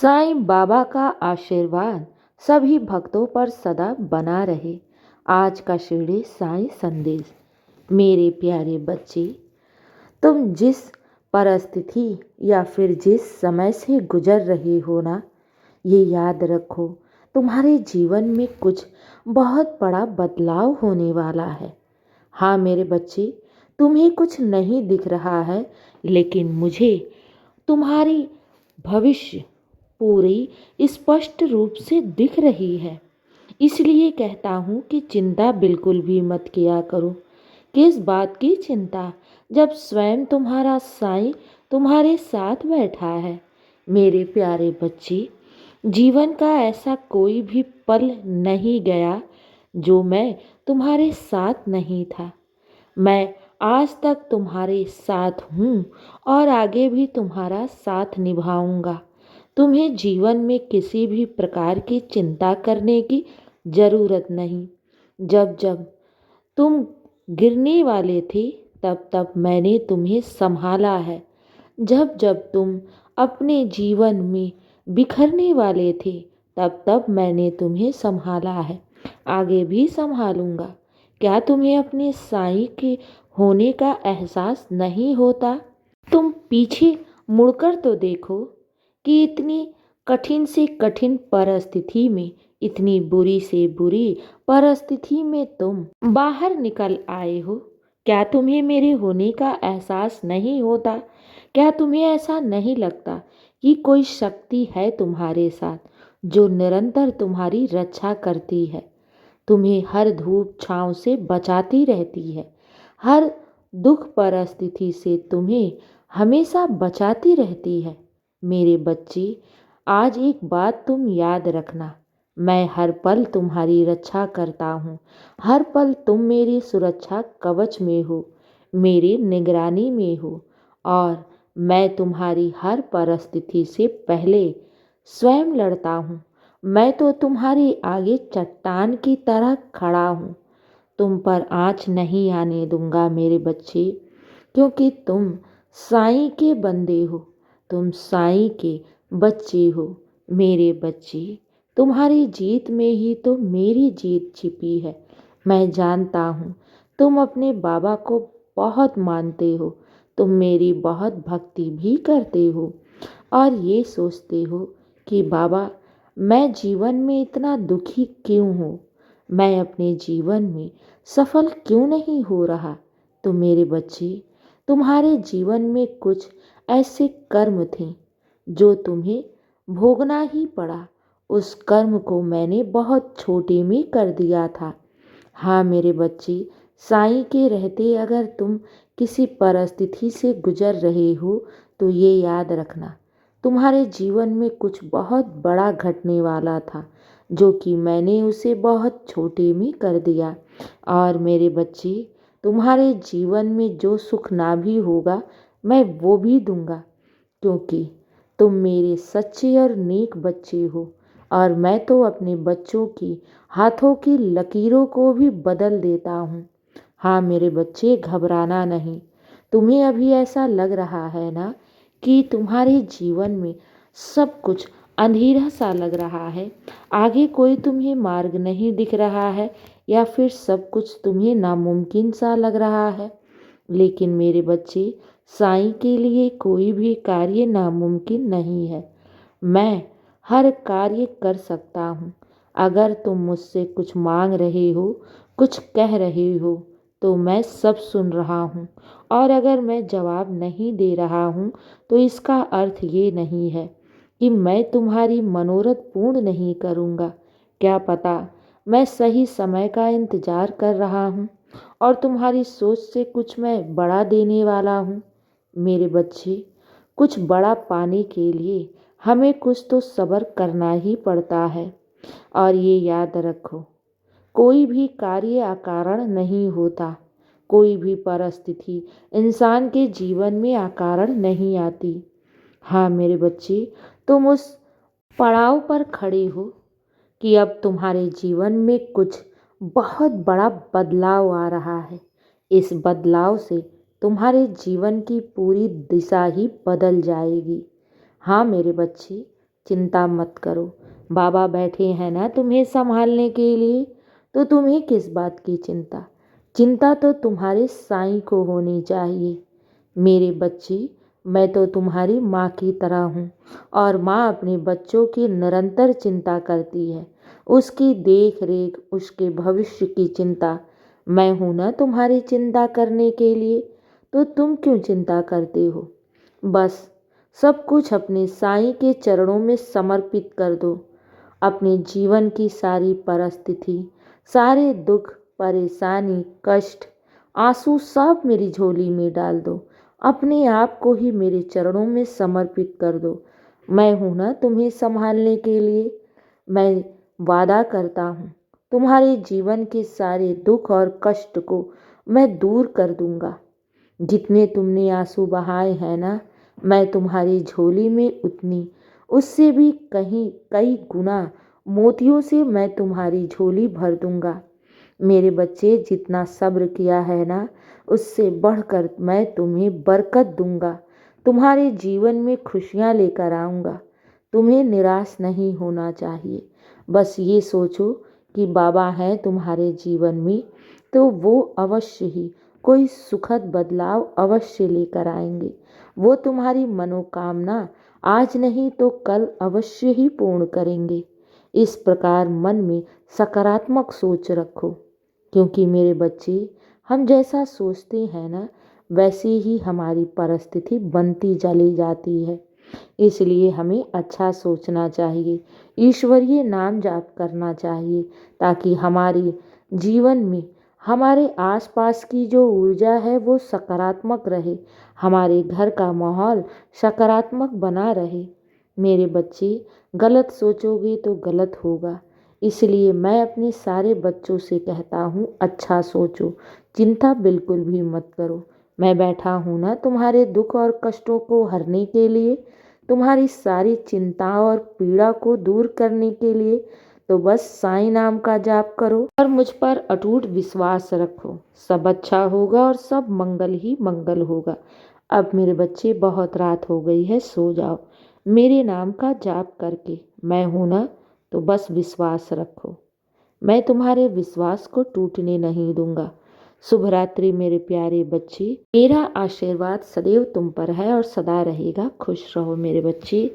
साईं बाबा का आशीर्वाद सभी भक्तों पर सदा बना रहे। आज का शिरडी साईं संदेश। मेरे प्यारे बच्चे, तुम जिस परिस्थिति या फिर जिस समय से गुजर रहे हो ना, ये याद रखो, तुम्हारे जीवन में कुछ बहुत बड़ा बदलाव होने वाला है। हाँ मेरे बच्चे, तुम्हें कुछ नहीं दिख रहा है, लेकिन मुझे तुम्हारी भविष्य पूरी स्पष्ट रूप से दिख रही है। इसलिए कहता हूँ कि चिंता बिल्कुल भी मत किया करो। किस बात की चिंता, जब स्वयं तुम्हारा साईं तुम्हारे साथ बैठा है। मेरे प्यारे बच्चे, जीवन का ऐसा कोई भी पल नहीं गया जो मैं तुम्हारे साथ नहीं था। मैं आज तक तुम्हारे साथ हूँ और आगे भी तुम्हारा साथ निभाऊंगा। तुम्हें जीवन में किसी भी प्रकार की चिंता करने की ज़रूरत नहीं। जब जब तुम गिरने वाले थे, तब तब मैंने तुम्हें संभाला है। जब जब तुम अपने जीवन में बिखरने वाले थे, तब तब मैंने तुम्हें संभाला है। आगे भी संभालूंगा। क्या तुम्हें अपने साईं के होने का एहसास नहीं होता? तुम पीछे मुड़कर तो देखो कि इतनी कठिन से कठिन परिस्थिति में, इतनी बुरी से बुरी परिस्थिति में तुम बाहर निकल आए हो। क्या तुम्हें मेरे होने का एहसास नहीं होता? क्या तुम्हें ऐसा नहीं लगता कि कोई शक्ति है तुम्हारे साथ, जो निरंतर तुम्हारी रक्षा करती है, तुम्हें हर धूप छांव से बचाती रहती है, हर दुख परिस्थिति से तुम्हें हमेशा बचाती रहती है? मेरे बच्चे, आज एक बात तुम याद रखना, मैं हर पल तुम्हारी रक्षा करता हूँ। हर पल तुम मेरी सुरक्षा कवच में हो, मेरी निगरानी में हो, और मैं तुम्हारी हर परिस्थिति से पहले स्वयं लड़ता हूँ। मैं तो तुम्हारे आगे चट्टान की तरह खड़ा हूँ। तुम पर आँच नहीं आने दूंगा मेरे बच्चे, क्योंकि तुम साईं के बंदे हो, तुम साईं के बच्चे हो। मेरे बच्चे, तुम्हारी जीत में ही तो मेरी जीत छिपी है। मैं जानता हूँ तुम अपने बाबा को बहुत मानते हो, तुम मेरी बहुत भक्ति भी करते हो और ये सोचते हो कि बाबा, मैं जीवन में इतना दुखी क्यों हूँ, मैं अपने जीवन में सफल क्यों नहीं हो रहा। तो मेरे बच्चे, तुम्हारे जीवन में कुछ ऐसे कर्म थे जो तुम्हें भोगना ही पड़ा। उस कर्म को मैंने बहुत छोटे में कर दिया था। हाँ मेरे बच्चे, साईं के रहते अगर तुम किसी परिस्थिति से गुजर रहे हो, तो ये याद रखना, तुम्हारे जीवन में कुछ बहुत बड़ा घटने वाला था, जो कि मैंने उसे बहुत छोटे में कर दिया। और मेरे बच्चे, तुम्हारे जीवन में जो सुख ना भी होगा, मैं वो भी दूंगा, क्योंकि तुम मेरे सच्चे और नेक बच्चे हो। और मैं तो अपने बच्चों की हाथों की लकीरों को भी बदल देता हूँ। हाँ मेरे बच्चे, घबराना नहीं। तुम्हें अभी ऐसा लग रहा है ना कि तुम्हारे जीवन में सब कुछ अंधेरा सा लग रहा है, आगे कोई तुम्हें मार्ग नहीं दिख रहा है, या फिर सब कुछ तुम्हें नामुमकिन सा लग रहा है। लेकिन मेरे बच्चे, साईं के लिए कोई भी कार्य नामुमकिन नहीं है। मैं हर कार्य कर सकता हूँ। अगर तुम मुझसे कुछ मांग रहे हो, कुछ कह रहे हो, तो मैं सब सुन रहा हूँ। और अगर मैं जवाब नहीं दे रहा हूँ, तो इसका अर्थ ये नहीं है कि मैं तुम्हारी मनोरथ पूर्ण नहीं करूँगा। क्या पता मैं सही समय का इंतज़ार कर रहा हूँ और तुम्हारी सोच से कुछ मैं बड़ा देने वाला हूँ। मेरे बच्चे, कुछ बड़ा पाने के लिए हमें कुछ तो सब्र करना ही पड़ता है। और ये याद रखो, कोई भी कार्य अकारण नहीं होता, कोई भी परिस्थिति इंसान के जीवन में अकारण नहीं आती। हाँ मेरे बच्चे, तुम उस पड़ाव पर खड़े हो कि अब तुम्हारे जीवन में कुछ बहुत बड़ा बदलाव आ रहा है। इस बदलाव से तुम्हारे जीवन की पूरी दिशा ही बदल जाएगी। हाँ मेरे बच्चे, चिंता मत करो, बाबा बैठे हैं ना तुम्हें संभालने के लिए, तो तुम्हें किस बात की चिंता। चिंता तो तुम्हारे साईं को होनी चाहिए। मेरे बच्चे, मैं तो तुम्हारी माँ की तरह हूँ और माँ अपने बच्चों की निरंतर चिंता करती है, उसकी देख रेख, उसके भविष्य की चिंता। मैं हूँ ना तुम्हारी चिंता करने के लिए, तो तुम क्यों चिंता करते हो। बस सब कुछ अपने साईं के चरणों में समर्पित कर दो। अपने जीवन की सारी परिस्थिति, सारे दुख, परेशानी, कष्ट, आंसू सब मेरी झोली में डाल दो। अपने आप को ही मेरे चरणों में समर्पित कर दो। मैं हूँ ना तुम्हें संभालने के लिए। मैं वादा करता हूँ, तुम्हारे जीवन के सारे दुख और कष्ट को मैं दूर कर दूंगा। जितने तुमने आंसू बहाए हैं ना, मैं तुम्हारी झोली में उतनी, उससे भी कहीं कई गुना मोतियों से मैं तुम्हारी झोली भर दूंगा। मेरे बच्चे, जितना सब्र किया है ना, उससे बढ़कर मैं तुम्हें बरकत दूंगा। तुम्हारे जीवन में खुशियां लेकर आऊंगा। तुम्हें निराश नहीं होना चाहिए। बस ये सोचो कि बाबा हैं तुम्हारे जीवन में, तो वो अवश्य ही कोई सुखद बदलाव अवश्य लेकर आएंगे। वो तुम्हारी मनोकामना आज नहीं तो कल अवश्य ही पूर्ण करेंगे। इस प्रकार मन में सकारात्मक सोच रखो, क्योंकि मेरे बच्चे, हम जैसा सोचते हैं ना, वैसे ही हमारी परिस्थिति बनती चली जाती है। इसलिए हमें अच्छा सोचना चाहिए, ईश्वरीय नाम जाप करना चाहिए, ताकि हमारे जीवन में हमारे आसपास की जो ऊर्जा है वो सकारात्मक रहे, हमारे घर का माहौल सकारात्मक बना रहे। मेरे बच्चे, गलत सोचोगे तो गलत होगा। इसलिए मैं अपने सारे बच्चों से कहता हूँ, अच्छा सोचो, चिंता बिल्कुल भी मत करो। मैं बैठा हूँ ना तुम्हारे दुख और कष्टों को हरने के लिए, तुम्हारी सारी चिंता और पीड़ा को दूर करने के लिए। तो बस साईं नाम का जाप करो और मुझ पर अटूट विश्वास रखो। सब अच्छा होगा और सब मंगल ही मंगल होगा। अब मेरे बच्चे, बहुत रात हो गई है, सो जाओ। मेरे नाम का जाप करके, मैं हूं ना, तो बस विश्वास रखो। मैं तुम्हारे विश्वास को टूटने नहीं दूंगा। शुभ रात्रि मेरे प्यारे बच्चे। मेरा आशीर्वाद सदैव तुम पर है और सदा रहेगा। खुश रहो मेरे बच्चे।